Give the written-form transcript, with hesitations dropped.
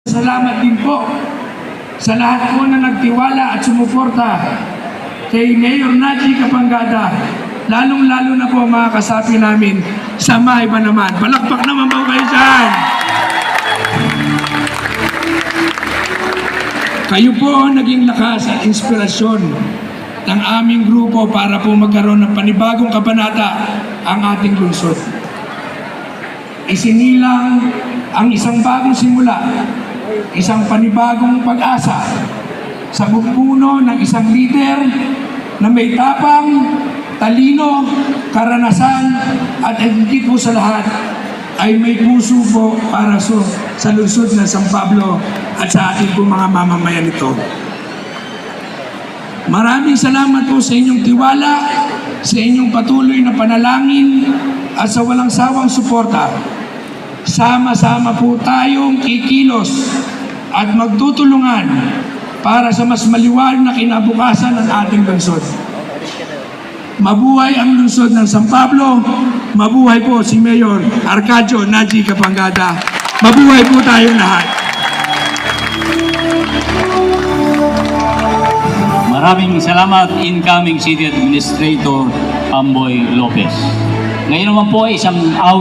Salamat din po sa lahat po na nagtiwala at sumuporta kay Mayor Nadji Kapangada, lalong-lalo na po mga kasapi namin sa Mahayba naman. Palakpak naman po kayo dyan! Kayo po ang naging lakas at inspirasyon ng aming grupo para po magkaroon ng panibagong kabanata ang ating lungsod. Isinilang ang isang bagong simula, isang panibagong pag-asa sa bumuno ng isang leader na may tapang, talino, karanasan at higit po sa lahat ay may puso po para sa lungsod ng San Pablo at sa ating po mga mamamayan nito. Maraming salamat po sa inyong tiwala, sa inyong patuloy na panalangin at sa walang sawang suporta. Sama-sama po tayong kikilos at magtutulungan para sa mas maliwanag na kinabukasan ng ating lungsod. Mabuhay ang lungsod ng San Pablo, mabuhay po si Mayor Arcadio Nadji Kapangada. Mabuhay po tayong lahat. Maraming salamat, incoming City Administrator Amboy Lopez. Ngayon naman po ay isang awit